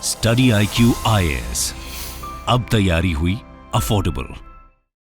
Study IQ IAS, अब तैयारी हुई अफोर्डेबल।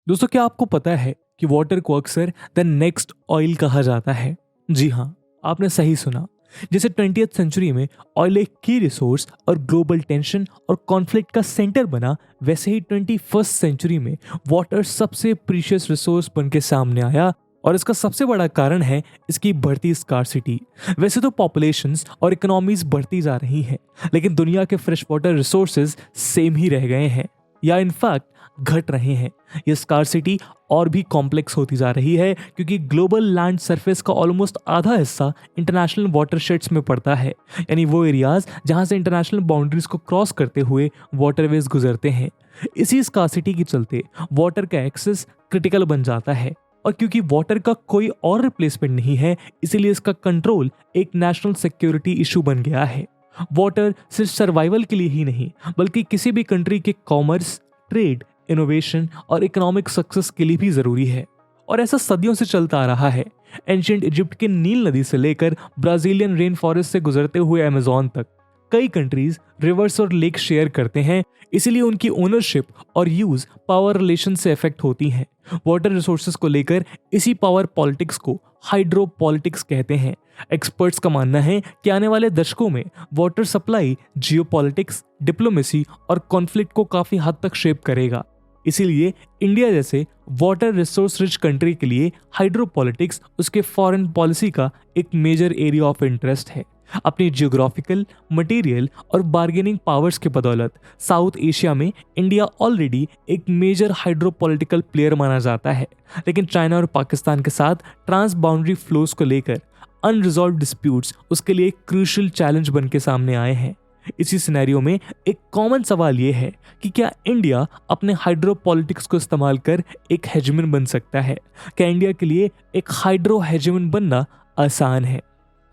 दोस्तों, क्या आपको पता है कि वाटर को अक्सर द नेक्स्ट ऑयल कहा जाता है? जी हाँ, आपने सही सुना। जैसे 20th सेंचुरी में ऑयल एक की रिसोर्स और ग्लोबल टेंशन और कॉन्फ्लिक्ट का सेंटर बना, वैसे ही 21st सेंचुरी में वाटर सबसे प्रीशियस रिसोर्स बन के सामने आया। और इसका सबसे बड़ा कारण है इसकी बढ़ती स्कार्सिटी। वैसे तो पॉपुलेशंस और इकोनॉमीज बढ़ती जा रही हैं, लेकिन दुनिया के फ्रेश वाटर रिसोर्सेज सेम ही रह गए हैं या इनफैक्ट घट रहे हैं। ये स्कार्सिटी और भी कॉम्प्लेक्स होती जा रही है क्योंकि ग्लोबल लैंड सरफेस का ऑलमोस्ट आधा हिस्सा इंटरनेशनल वाटरशेड्स में पड़ता है, यानी वो एरियाज जहां से इंटरनेशनल बाउंड्रीज को क्रॉस करते हुए वाटरवेज गुजरते हैं। इसी स्कार्सिटी के चलते वाटर का एक्सेस क्रिटिकल बन जाता है, और क्योंकि वाटर का कोई और रिप्लेसमेंट नहीं है, इसीलिए इसका कंट्रोल एक नेशनल सिक्योरिटी इशू बन गया है। वाटर सिर्फ सर्वाइवल के लिए ही नहीं, बल्कि किसी भी कंट्री के कॉमर्स, ट्रेड, इनोवेशन और इकोनॉमिक सक्सेस के लिए भी जरूरी है। और ऐसा सदियों से चलता आ रहा है। एंशिएंट इजिप्ट के नील नदी से लेकर ब्राजीलियन रेन फॉरेस्ट से गुजरते हुए अमेज़न तक कई कंट्रीज रिवर्स और लेक शेयर करते हैं, इसीलिए उनकी ओनरशिप और यूज पावर रिलेशन से इफेक्ट होती हैं। वाटर रिसोर्सेज को लेकर इसी पावर पॉलिटिक्स को हाइड्रो पॉलिटिक्स कहते हैं। एक्सपर्ट्स का मानना है कि आने वाले दशकों में वाटर सप्लाई जियोपॉलिटिक्स, डिप्लोमेसी और कॉन्फ्लिक्ट को काफी हद तक शेप करेगा। इसीलिए इंडिया जैसे वाटर रिसोर्स रिच कंट्री के लिए हाइड्रो पॉलिटिक्स उसके फॉरेन पॉलिसी का एक मेजर एरिया ऑफ इंटरेस्ट है। अपनी जियोग्राफिकल, मटेरियल और बार्गेनिंग पावर्स के बदौलत साउथ एशिया में इंडिया ऑलरेडी एक मेजर हाइड्रोपॉलिटिकल प्लेयर माना जाता है, लेकिन चाइना और पाकिस्तान के साथ ट्रांस बाउंड्री फ्लोज को लेकर अनरिजॉल्व डिस्प्यूट्स उसके लिए एक क्रूशियल चैलेंज बन के सामने आए हैं। इसी सिनेरियो में एक कॉमन सवाल यह है कि क्या इंडिया अपने हाइड्रोपॉलिटिक्स को इस्तेमाल कर एक हेजेमन बन सकता है? क्या इंडिया के लिए एक हाइड्रो हेजेमन बनना आसान है?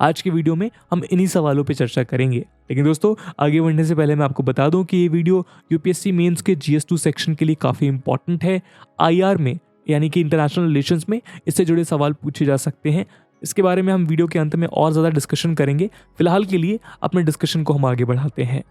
आज की वीडियो में हम इन्हीं सवालों पे चर्चा करेंगे। लेकिन दोस्तों, आगे बढ़ने से पहले मैं आपको बता दूं कि ये वीडियो यूपीएससी मेंस के GS2 सेक्शन के लिए काफ़ी इंपॉर्टेंट है। IR में, यानी कि इंटरनेशनल रिलेशंस में, इससे जुड़े सवाल पूछे जा सकते हैं। इसके बारे में हम वीडियो के अंत में और ज़्यादा डिस्कशन करेंगे। फिलहाल के लिए अपने डिस्कशन को हम आगे बढ़ाते हैं।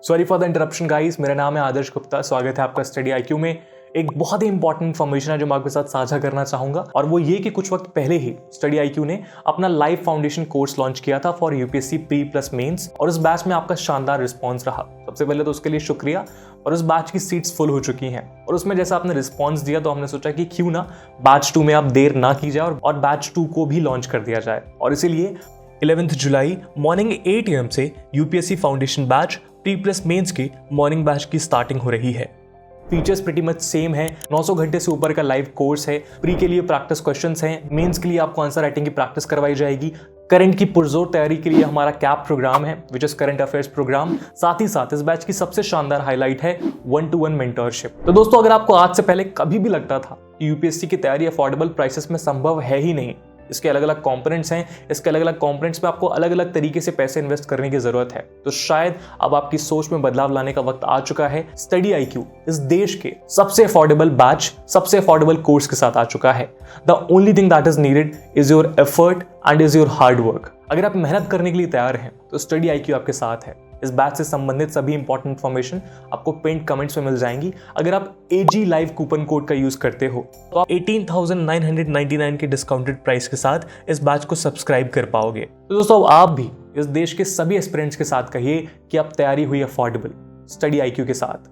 Sorry for the interruption guys, मेरा नाम है आदर्श गुप्ता। स्वागत है आपका स्टडी IQ में। एक बहुत ही इंपॉर्टेंट इन्फॉर्मेशन है जो मैं आपके साथ साझा करना चाहूंगा, और वो ये कि कुछ वक्त पहले ही स्टडी IQ ने अपना लाइव फाउंडेशन कोर्स लॉन्च किया था for UPSC pre plus mains, और उस बैच में आपका शानदार रिस्पांस रहा। सबसे पहले तो उसके लिए शुक्रिया। और उस बैच की सीट्स फुल हो चुकी हैं, और उसमें जैसा आपने रिस्पांस दिया तो हमने सोचा कि क्यों ना बैच 2 में आप देर ना की जाए और बैच 2 को भी लॉन्च कर दिया जाए। और इसीलिए 11 जुलाई मॉर्निंग 8 AM से UPSC foundation batch pre plus mains के मॉर्निंग बैच की स्टार्टिंग हो रही है। फीचर्स प्रीटी मच सेम है। 900 घंटे से ऊपर का लाइव कोर्स है। प्री के लिए प्रैक्टिस क्वेश्चंस हैं, मेंस के लिए आपको आंसर राइटिंग की प्रैक्टिस करवाई जाएगी। करंट की पुरजोर तैयारी के लिए हमारा कैप प्रोग्राम है, which is current affairs program. साथ ही साथ इस बैच की सबसे शानदार हाईलाइट है 1-to-1 मेंटरशिप। तो दोस्तों, अगर आपको आज से पहले कभी भी लगता था कि यूपीएससी की तैयारी अफोर्डेबल प्राइसेस में संभव है ही नहीं, इसके अलग अलग कंपोनेंट्स हैं, इसके अलग अलग कंपोनेंट्स में आपको अलग अलग तरीके से पैसे इन्वेस्ट करने की जरूरत है, तो शायद अब आपकी सोच में बदलाव लाने का वक्त आ चुका है। स्टडी IQ इस देश के सबसे अफोर्डेबल बैच, सबसे अफोर्डेबल कोर्स के साथ आ चुका है। The only thing that is needed is your effort and is your hard work. अगर आप मेहनत करने के लिए तैयार हैं तो स्टडी IQ आपके साथ है। इस बैच से संबंधित सभी इंपॉर्टेंट इन्फॉर्मेशन आपको पिन कमेंट्स में मिल जाएंगी। अगर आप AG लाइव कूपन कोड का यूज करते हो तो आप 18,999 के डिस्काउंटेड प्राइस के साथ इस बैच को सब्सक्राइब कर पाओगे। तो दोस्तों, अब आप भी इस देश के सभी एस्पिरेंट्स के साथ कहिए कि आप तैयारी हुई अफोर्डेबल स्टडी IQ के साथ।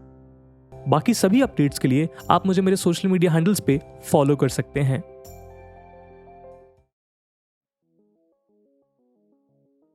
बाकी सभी अपडेट्स के लिए आप मुझे मेरे सोशल मीडिया हैंडल्स पे फॉलो कर सकते हैं।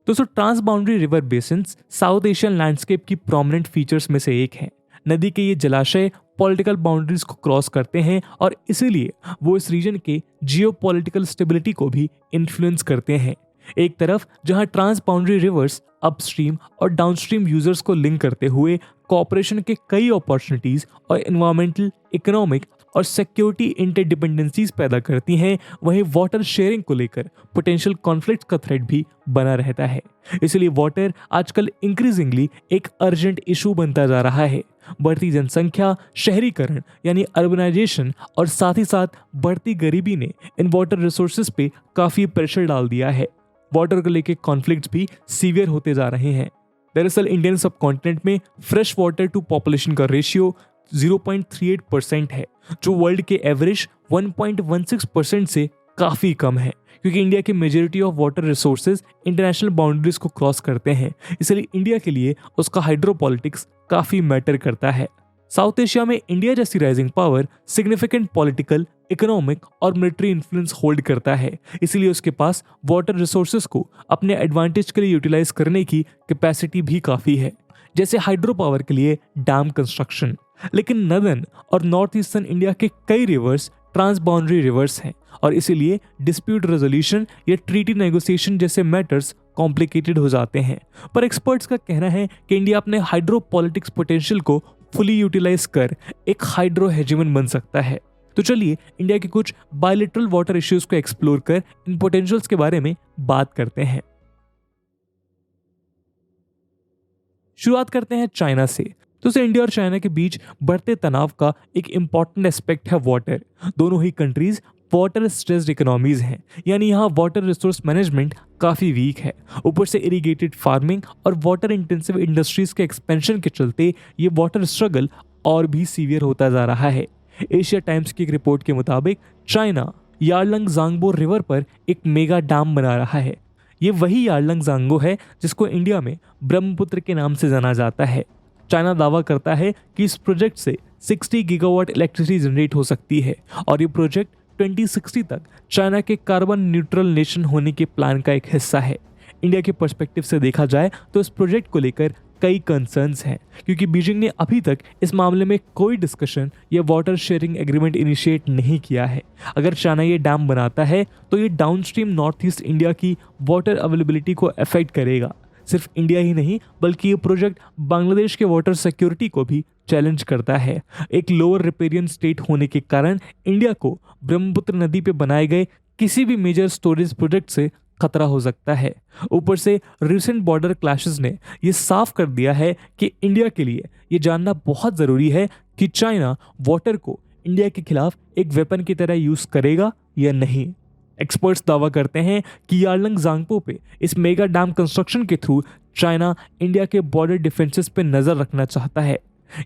दोस्तों, trans boundary river basins south Asian landscape की प्रोमिनेंट फीचर्स में से एक है। नदी के ये जलाशय पॉलिटिकल बाउंड्रीज को क्रॉस करते हैं, और इसीलिए वो इस रीजन के जियोपॉलिटिकल स्टेबिलिटी को भी इन्फ्लुएंस करते हैं। एक तरफ जहां ट्रांस बाउंड्री रिवर्स अपस्ट्रीम और डाउनस्ट्रीम यूजर्स को लिंक करते हुए कोऑपरेशन के कई अपॉर्चुनिटीज और एनवायरमेंटल, इकोनॉमिक और सिक्योरिटी इंटरडिपेंडेंसीज पैदा करती हैं, वहीं वाटर शेयरिंग को लेकर पोटेंशियल कॉन्फ्लिक्ट का थ्रेट भी बना रहता है। इसलिए वाटर आजकल इंक्रीजिंगली एक अर्जेंट इशू बनता जा रहा है। बढ़ती जनसंख्या, शहरीकरण यानी अर्बनाइजेशन, और साथ ही साथ बढ़ती गरीबी ने इन वाटर रिसोर्सेज पे काफ़ी प्रेशर डाल दिया है। वाटर को लेकर कॉन्फ्लिक्ट्स भी सीवियर होते जा रहे हैं। दरअसल इंडियन सबकॉन्टिनेंट में फ्रेश वाटर टू पॉपुलेशन का रेशियो 0.38% है, जो वर्ल्ड के एवरेज 1.16% से काफी कम है, क्योंकि इंडिया के majority of water resources international boundaries को क्रॉस करते हैं। इसलिए इंडिया के लिए उसका हाइड्रोपॉलिटिक्स काफी मैटर करता है। साउथ एशिया में इंडिया जैसी rising power significant political, economic और मिलिट्री इन्फ्लुएंस होल्ड करता है। इसीलिए उसके पास वाटर रिसोर्सेज को अपने एडवांटेज के लिए यूटिलाइज करने की कैपेसिटी भी काफी है, जैसे हाइड्रो पावर के लिए डैम कंस्ट्रक्शन। लेकिन नदर्न और नॉर्थ ईस्टर्न इंडिया के कई रिवर्स ट्रांस बाउंड्री रिवर्स हैं और इसीलिए डिस्प्यूट रेजोल्यूशन या ट्रीटी नेगोशिएशन जैसे मैटर्स कॉम्प्लिकेटेड हो जाते हैं। पर एक्सपर्ट्स का कहना है कि इंडिया अपने हाइड्रोपॉलिटिक्स पोटेंशियल को फुली यूटिलाइज कर एक हाइड्रो हेजेमन बन सकता है। तो चलिए इंडिया के कुछ बायलैटरल वाटर इश्यूज को एक्सप्लोर कर इन पोटेंशियल्स के बारे में बात करते हैं। शुरुआत करते हैं चाइना से। तो इंडिया और चाइना के बीच बढ़ते तनाव का एक इंपॉर्टेंट एस्पेक्ट है वाटर। दोनों ही कंट्रीज वाटर स्ट्रेस्ड इकोनॉमीज हैं, यानी यहाँ वाटर रिसोर्स मैनेजमेंट काफी वीक है। ऊपर से इरिगेटेड फार्मिंग और वाटर इंटेंसिव इंडस्ट्रीज के एक्सपेंशन के चलते ये वाटर स्ट्रगल और भी सीवियर होता जा रहा है। एशिया टाइम्स की एक रिपोर्ट के मुताबिक चाइना यारलंग जांगबो रिवर पर एक मेगा डैम बना रहा है। ये वही यारलंग जांगबो है जिसको इंडिया में ब्रह्मपुत्र के नाम से जाना जाता है। चाइना दावा करता है कि इस प्रोजेक्ट से 60 गीगावाट इलेक्ट्रिसिटी जनरेट हो सकती है और ये प्रोजेक्ट 2060 तक चाइना के कार्बन न्यूट्रल नेशन होने के प्लान का एक हिस्सा है। इंडिया के पर्सपेक्टिव से देखा जाए तो इस प्रोजेक्ट को लेकर कई कंसर्न्स हैं, क्योंकि बीजिंग ने अभी तक इस मामले में कोई डिस्कशन या वाटर शेयरिंग एग्रीमेंट इनिशिएट नहीं किया है। अगर चाइना ये डैम बनाता है तो ये डाउनस्ट्रीम नॉर्थ ईस्ट इंडिया की वाटर अवेलेबिलिटी को अफेक्ट करेगा। सिर्फ इंडिया ही नहीं बल्कि ये प्रोजेक्ट बांग्लादेश के वाटर सिक्योरिटी को भी चैलेंज करता है। एक लोअर रिपेरियन स्टेट होने के कारण इंडिया को ब्रह्मपुत्र नदी पे बनाए गए किसी भी मेजर स्टोरेज प्रोजेक्ट से खतरा हो सकता है। ऊपर से रिसेंट बॉर्डर क्लैशेस ने ये साफ कर दिया है कि इंडिया के लिए ये जानना बहुत ज़रूरी है कि चाइना वाटर को इंडिया के खिलाफ एक वेपन की तरह यूज़ करेगा या नहीं। एक्सपर्ट्स दावा करते हैं कि यारलंग जांगपो पे इस मेगा डैम कंस्ट्रक्शन के थ्रू चाइना इंडिया के बॉर्डर डिफेंसेस पे नज़र रखना चाहता है।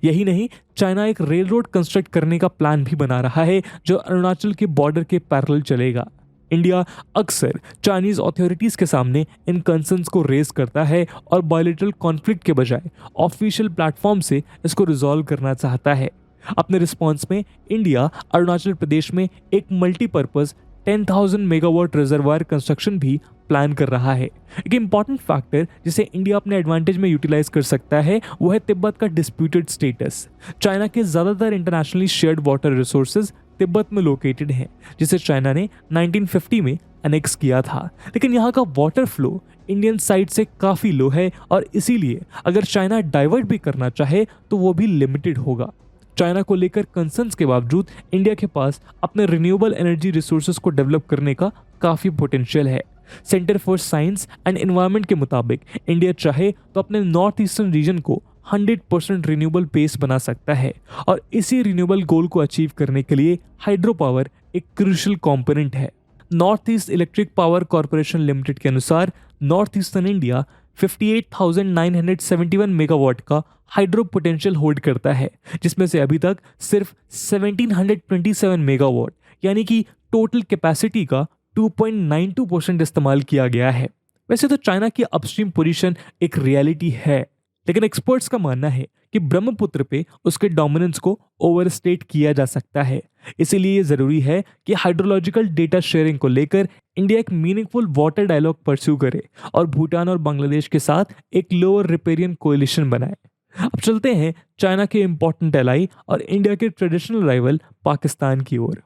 यही नहीं, चाइना एक रेल रोड कंस्ट्रक्ट करने का प्लान भी बना रहा है जो अरुणाचल के बॉर्डर के पैरेलल चलेगा। इंडिया अक्सर चाइनीज अथॉरिटीज के सामने इन कंसर्न्स को रेज करता है और बायलैटरल कॉन्फ्लिक्ट के बजाय ऑफिशियल प्लेटफॉर्म से इसको रिजॉल्व करना चाहता है। अपने रिस्पॉन्स में इंडिया अरुणाचल प्रदेश में एक मल्टीपर्पज 10,000 मेगावाट रिजर्वायर कंस्ट्रक्शन भी प्लान कर रहा है। एक इंपॉर्टेंट फैक्टर जिसे इंडिया अपने एडवांटेज में यूटिलाइज कर सकता है वो है तिब्बत का डिस्प्यूटेड स्टेटस। चाइना के ज़्यादातर internationally shared water resources Tibet में लोकेटेड हैं, जिसे चाइना ने 1950 में अनेक्स किया था। लेकिन यहाँ का वाटर फ्लो इंडियन साइड से काफ़ी लो है और इसीलिए अगर चाइना डाइवर्ट भी करना चाहे तो वो भी लिमिटेड होगा। चाइना को लेकर कंसर्न्स के बावजूद इंडिया के पास अपने रिन्यूएबल एनर्जी रिसोर्सेज को डेवलप करने का काफ़ी पोटेंशियल है। Centre for science and environment के मुताबिक इंडिया चाहे तो अपने नॉर्थ ईस्टर्न रीजन को 100% रिन्यूएबल बेस बना सकता है और इसी रिन्यूएबल गोल को अचीव करने के लिए हाइड्रो पावर एक क्रूशियल कंपोनेंट है। North east electric power corporation limited के अनुसार नॉर्थ ईस्टर्न इंडिया 58,971 मेगावाट का हाइड्रो पोटेंशियल होल्ड करता है, जिसमें से अभी तक सिर्फ 1727 मेगावाट यानी कि टोटल कैपेसिटी का 2.92% इस्तेमाल किया गया है। वैसे तो चाइना की अपस्ट्रीम पोजीशन एक रियलिटी है, लेकिन एक्सपर्ट्स का मानना है कि ब्रह्मपुत्र पे उसके डोमिनेंस को ओवरस्टेट किया जा सकता है। इसीलिए जरूरी है कि हाइड्रोलॉजिकल डेटा शेयरिंग को लेकर इंडिया एक मीनिंगफुल वाटर डायलॉग परस्यू करे और भूटान और बांग्लादेश के साथ एक लोअर रिपेरियन कोएलिशन बनाए। अब चलते हैं चाइना के इंपॉर्टेंट एलाई और इंडिया के ट्रेडिशनल राइवल पाकिस्तान की ओर।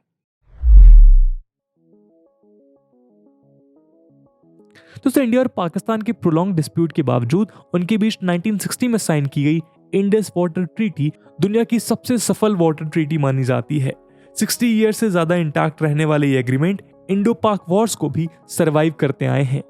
तो इंडिया और पाकिस्तान के प्रोलॉन्ग डिस्प्यूट के बावजूद उनके बीच 1960 में साइन की गई इंडस वाटर ट्रीटी दुनिया की सबसे सफल वाटर ट्रीटी मानी जाती है। 60 ईयर से ज्यादा इंटैक्ट रहने वाले ये एग्रीमेंट इंडो पाक वॉर्स को भी सरवाइव करते आए हैं।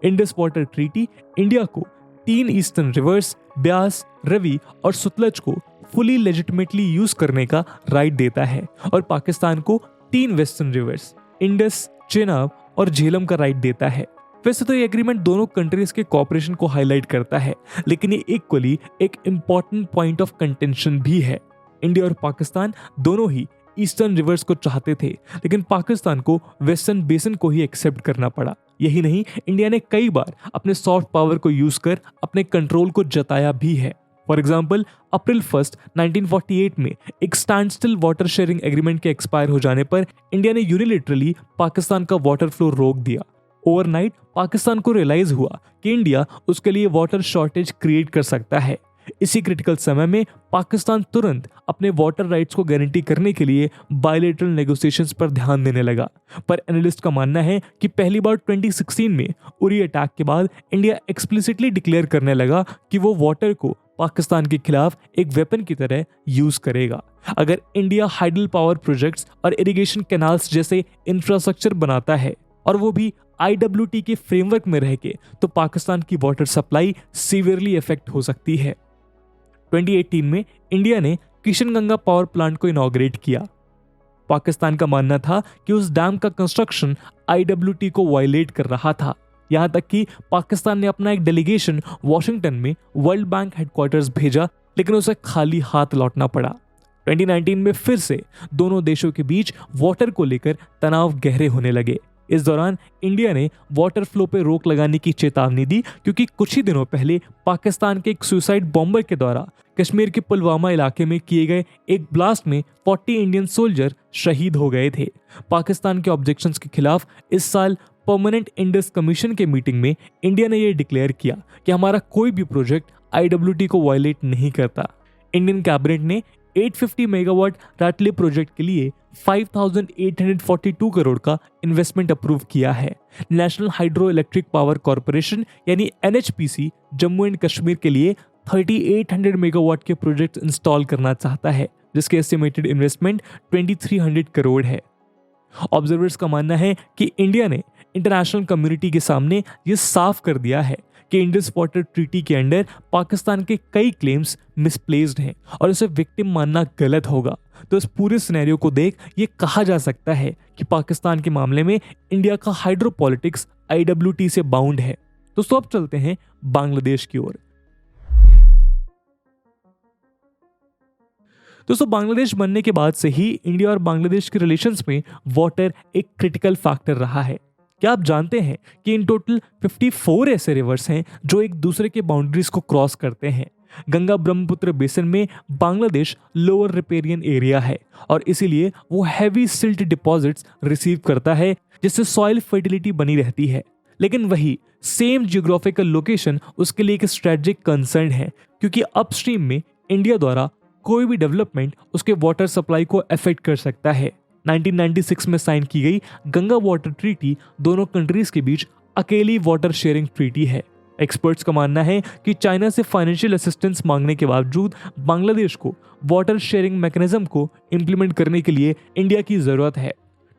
इंडस वाटर ट्रीटी इंडिया को 3 ईस्टर्न रिवर्स ब्यास, रवि और सतलज को फुली लेजिटिमेटली यूज करने का राइट देता है और पाकिस्तान को 3 वेस्टर्न रिवर्स इंडस, चेनाब और झेलम का राइट देता है। वैसे तो ये एग्रीमेंट दोनों कंट्रीज के कोऑपरेशन को हाईलाइट करता है, लेकिन ये इक्वली एक इंपॉर्टेंट पॉइंट ऑफ कंटेंशन भी है। इंडिया और पाकिस्तान दोनों ही ईस्टर्न रिवर्स को चाहते थे, लेकिन पाकिस्तान को वेस्टर्न बेसिन को ही एक्सेप्ट करना पड़ा। यही नहीं, इंडिया ने कई बार अपने सॉफ्ट पावर को यूज कर अपने कंट्रोल को जताया भी है। फॉर एग्जाम्पल, अप्रैल 1, 1948 में एक stand still water sharing agreement के एक्सपायर हो जाने पर इंडिया ने यूनिलेटरली पाकिस्तान का वाटर फ्लो रोक दिया। ओवरनाइट पाकिस्तान को रियलाइज हुआ कि इंडिया उसके लिए वाटर शॉर्टेज क्रिएट कर सकता है। इसी क्रिटिकल समय में पाकिस्तान तुरंत अपने वाटर राइट्स को गारंटी करने के लिए बायलैटरल नेगोशिएशंस पर ध्यान देने लगा। पर एनालिस्ट का मानना है कि पहली बार 2016 में उरी अटैक के बाद इंडिया एक्सप्लिसिटली डिक्लेयर करने लगा कि वो वाटर को पाकिस्तान के खिलाफ एक वेपन की तरह यूज करेगा। अगर इंडिया हाइडल पावर प्रोजेक्ट्स और इरिगेशन कैनाल्स जैसे इंफ्रास्ट्रक्चर बनाता है, और वो भी IWT के फ्रेमवर्क में रह के, तो पाकिस्तान की वाटर सप्लाई सीवियरली इफेक्ट हो सकती है। 2018 में इंडिया ने किशनगंगा पावर प्लांट को इनॉग्रेट किया। पाकिस्तान का मानना था कि उस डैम का कंस्ट्रक्शन IWT को वायलेट कर रहा था। यहां तक कि पाकिस्तान ने अपना एक डेलीगेशन वॉशिंगटन में वर्ल्ड बैंक हेडक्वार्टर्स भेजा, लेकिन उसे खाली हाथ लौटना पड़ा। 2019 में फिर से दोनों देशों के बीच वाटर को लेकर तनाव गहरे होने लगे। इस दौरान इंडिया ने वाटर फ्लो पे रोक लगाने की चेतावनी दी, क्योंकि कुछ ही दिनों पहले पाकिस्तान के एक सुसाइड बॉम्बर के द्वारा कश्मीर के पुलवामा इलाके में किए गए एक ब्लास्ट में 40 इंडियन सोल्जर शहीद हो गए थे। पाकिस्तान के ऑब्जेक्शंस के खिलाफ इस साल परमानेंट इंडस कमीशन के मीटिंग में इंडिया ने यह डिक्लेयर किया कि हमारा कोई भी प्रोजेक्ट IWT को वायलेट नहीं करता। इंडियन कैबिनेट ने 850 मेगावाट राटले प्रोजेक्ट के लिए 5,842 करोड़ का इन्वेस्टमेंट अप्रूव किया है। National hydro electric power corporation यानी NHPC जम्मू एंड कश्मीर के लिए 3,800 मेगावाट के प्रोजेक्ट इंस्टॉल करना चाहता है, जिसके एस्टिमेटेड इन्वेस्टमेंट 2,300 करोड़ है। ऑब्जर्वर्स का मानना है कि इंडिया ने इंटरनेशनल कम्युनिटी के सामने ये साफ कर दिया है कि इंडस वाटर ट्रीटी के अंडर पाकिस्तान के कई क्लेम्स मिसप्लेस्ड हैं और उसे विक्टिम मानना गलत होगा। तो इस पूरे सिनेरियो को देख ये कहा जा सकता है कि पाकिस्तान के मामले में इंडिया का हाइड्रो पॉलिटिक्स IWT से बाउंड है। दोस्तों अब चलते हैं बांग्लादेश की ओर। दोस्तों बांग्लादेश बनने के बाद से ही इंडिया और बांग्लादेश के रिलेशंस में वाटर एक क्रिटिकल फैक्टर रहा है। क्या आप जानते हैं कि इन टोटल 54 ऐसे रिवर्स हैं जो एक दूसरे के बाउंड्रीज को क्रॉस करते हैं। गंगा ब्रह्मपुत्र बेसिन में बांग्लादेश लोअर रिपेरियन एरिया है और इसीलिए वो हैवी सिल्ट डिपॉजिट्स रिसीव करता है, जिससे सॉइल फर्टिलिटी बनी रहती है। लेकिन वही सेम जियोग्राफिकल लोकेशन उसके लिए एक स्ट्रेटेजिक कंसर्न है, क्योंकि अपस्ट्रीम में इंडिया द्वारा कोई भी डेवलपमेंट उसके वाटर सप्लाई को अफेक्ट कर सकता है। 1996 में साइन की गई गंगा वाटर ट्रीटी दोनों कंट्रीज के बीच अकेली वाटर शेयरिंग ट्रीटी है। एक्सपर्ट्स का मानना है कि चाइना से फाइनेंशियल असिस्टेंस मांगने के बावजूद बांग्लादेश को वाटर शेयरिंग मैकेनिज्म को इंप्लीमेंट करने के लिए इंडिया की जरूरत है।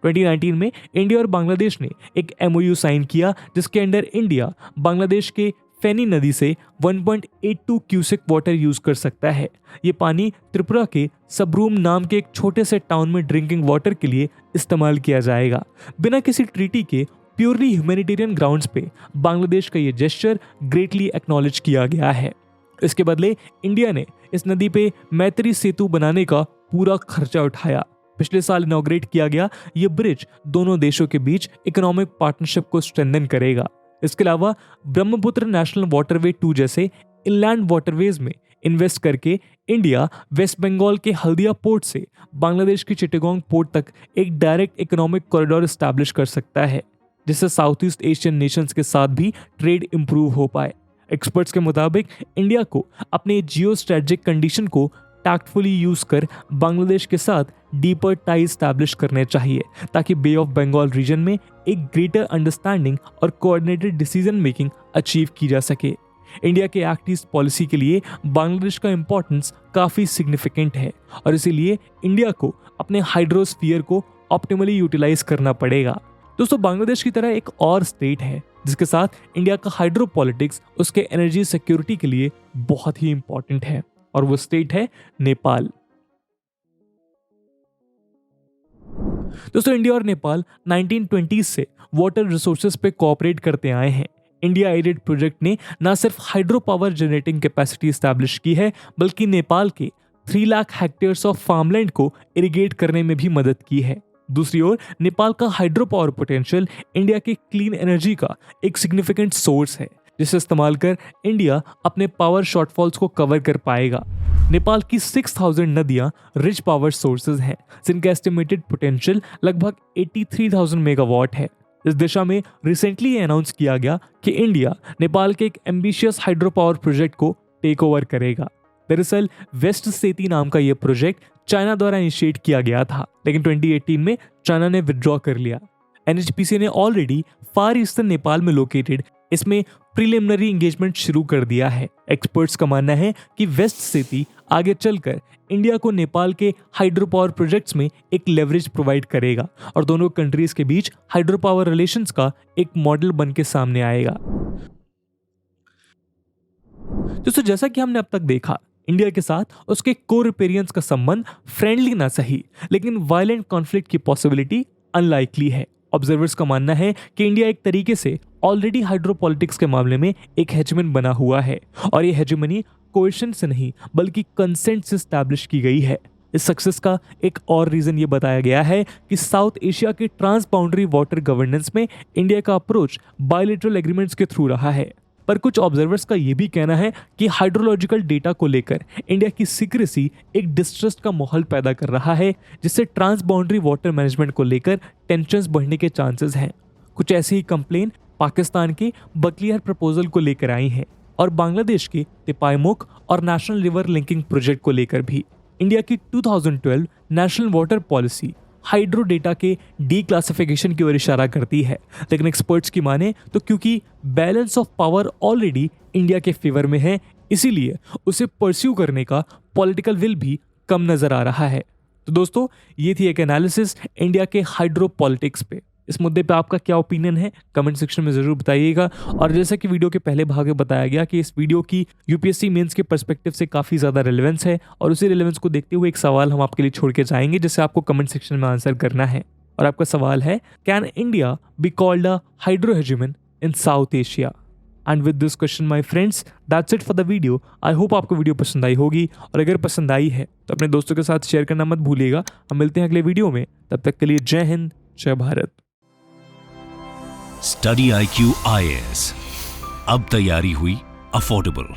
2019 में इंडिया और बांग्लादेश ने एक MOU साइन किया, जिसके अंडर इंडिया बांग्लादेश के फेनी नदी से 1.82 क्यूसेक वाटर यूज कर सकता है। ये पानी त्रिपुरा के सबरूम नाम के एक छोटे से टाउन में ड्रिंकिंग वाटर के लिए इस्तेमाल किया जाएगा। बिना किसी ट्रीटी के प्योरली ह्यूमैनिटेरियन ग्राउंड्स पे बांग्लादेश का ये जेस्चर ग्रेटली एक्नॉलेज किया गया है। इसके बदले इंडिया ने इस नदी पे मैत्री सेतु बनाने का पूरा खर्चा उठाया। पिछले साल इनॉग्रेट किया गया ये ब्रिज दोनों देशों के बीच इकोनॉमिक पार्टनरशिप को स्ट्रेंथन करेगा। इसके अलावा ब्रह्मपुत्र नेशनल वाटरवे 2 जैसे इनलैंड वाटरवेज में इन्वेस्ट करके इंडिया वेस्ट बंगाल के हल्दिया पोर्ट से बांग्लादेश के चिटागोंग पोर्ट तक एक डायरेक्ट इकोनॉमिक कॉरिडोर एस्टैब्लिश कर सकता है, जिससे साउथ ईस्ट एशियन नेशंस के साथ भी ट्रेड इंप्रूव हो पाए। एक्सपर्ट्स के मुताबिक इंडिया को अपने जियो स्ट्रेटेजिक कंडीशन को टैक्टफुली यूज कर बांग्लादेश के साथ डीपर टाई स्टैब्लिश करने चाहिए, ताकि बे ऑफ बंगाल रीजन में एक ग्रेटर अंडरस्टैंडिंग और कोऑर्डिनेटेड डिसीजन मेकिंग अचीव की जा सके। इंडिया के एक्ट ईस्ट पॉलिसी के लिए बांग्लादेश का इंपॉर्टेंस काफी सिग्निफिकेंट है और इसीलिए इंडिया को अपने हाइड्रोस्फीयर को ऑप्टिमली यूटिलाइज करना पड़ेगा। दोस्तों बांग्लादेश की तरह एक और स्टेट है जिसके साथ इंडिया का हाइड्रो पॉलिटिक्स उसके एनर्जी सिक्योरिटी के लिए बहुत ही इंपॉर्टेंट है, और वो स्टेट है नेपाल। दोस्तों इंडिया और नेपाल 1920s से वाटर रिसोर्सेज पे कोऑपरेट करते आए हैं। इंडिया एडेड प्रोजेक्ट ने न सिर्फ hydro power generating capacity establish की है, बल्कि नेपाल के 3 लाख हेक्टेयर्स ऑफ फार्मलैंड को इरिगेट करने में भी मदद की है। दूसरी ओर नेपाल का हाइड्रो पावर पोटेंशियल इंडिया के क्लीन एनर्जी का एक सिग्निफिकेंट सोर्स है, जिसे इस्तेमाल कर इंडिया अपने पावर शॉर्टफॉल्स को कवर कर पाएगा। नेपाल की 6000 नदियां रिच पावर सोर्सेज हैं, जिनका एस्टिमेटेड पोटेंशियल लगभग 83,000 मेगावाट है। इस दिशा में रिसेंटली अनाउंस किया गया कि इंडिया नेपाल के एक एम्बिशियस हाइड्रो पावर प्रोजेक्ट को टेक ओवर करेगा। दरअसल वेस्ट सेती नाम का यह प्रोजेक्ट चाइना द्वारा इनिशिएट किया गया था, लेकिन 2018 में चाइना ने विथड्रॉ कर लिया। एनएचपीसी ने ऑलरेडी फार ईस्टर्न नेपाल में लोकेटेड इसमें प्रीलिमिनरी एंगेजमेंट शुरू कर दिया है। एक्सपर्ट्स का मानना है कि वेस्ट सेती आगे चलकर इंडिया को नेपाल के हाइड्रो पावर प्रोजेक्ट्स में एक लेवरेज प्रोवाइड करेगा और दोनों कंट्रीज के बीच हाइड्रो पावर रिलेशंस का एक मॉडल बन के सामने आएगा। दोस्तों जैसा कि हमने अब तक देखा, इंडिया के साथ उसके को रिपेरियंस का संबंध फ्रेंडली ना सही, लेकिन वायलेंट कॉन्फ्लिक्ट की पॉसिबिलिटी अनलाइकली है। ऑब्जर्वर्स का मानना है कि इंडिया एक तरीके से ऑलरेडी हाइड्रोपॉलिटिक्स के मामले में एक हेजमन बना हुआ है, और ये हेजमनी कोएशन से नहीं बल्कि कंसेंट से स्टैब्लिश की गई है। इस सक्सेस का एक और रीजन ये बताया गया है कि साउथ एशिया के ट्रांस बाउंड्री वाटर गवर्नेंस में इंडिया का अप्रोच बायलैटरल एग्रीमेंट्स के थ्रू रहा है। पर कुछ ऑब्जर्वर्स का यह भी कहना है कि हाइड्रोलॉजिकल डेटा को लेकर इंडिया की सीक्रेसी एक डिस्ट्रस्ट का माहौल पैदा कर रहा है, जिससे ट्रांस बाउंड्री वाटर मैनेजमेंट को लेकर टेंशंस बढ़ने के चांसेस हैं। कुछ ऐसी ही कंप्लेन पाकिस्तान के बकलियार प्रपोजल को लेकर आई हैं, और बांग्लादेश के तिपाईमुख और नेशनल रिवर लिंकिंग प्रोजेक्ट को लेकर भी। इंडिया की 2012 national water policy hydro data के डीक्लासिफिकेशन की ओर इशारा करती है, लेकिन एक्सपर्ट्स की माने तो क्योंकि balance of power already India के फेवर में है, इसीलिए उसे परस्यू करने का पॉलिटिकल विल भी कम नजर आ रहा है। तो दोस्तों ये थी एक एनालिसिस इंडिया के हाइड्रो पॉलिटिक्स पे। इस मुद्दे पे आपका क्या ओपिनियन है कमेंट सेक्शन में जरूर बताइएगा। और जैसा कि वीडियो के पहले भाग में बताया गया कि इस वीडियो की यूपीएससी मेंस के पर्सपेक्टिव से काफ़ी ज़्यादा रेलेवेंस है, और उसी रेलेवेंस को देखते हुए एक सवाल हम आपके लिए छोड़ के जाएंगे, जिसे आपको कमेंट सेक्शन में आंसर करना है। और आपका सवाल है, can India be called a hydro hegemon in south Asia? And with this question my friends, that's it for the video. I hope आपको वीडियो पसंद आई होगी, और अगर पसंद आई है तो अपने दोस्तों के साथ शेयर करना मत भूलिएगा। हम मिलते हैं अगले वीडियो में, तब तक के लिए जय हिंद, जय भारत। स्टडी IQ IAS, अब तैयारी हुई अफोर्डेबल।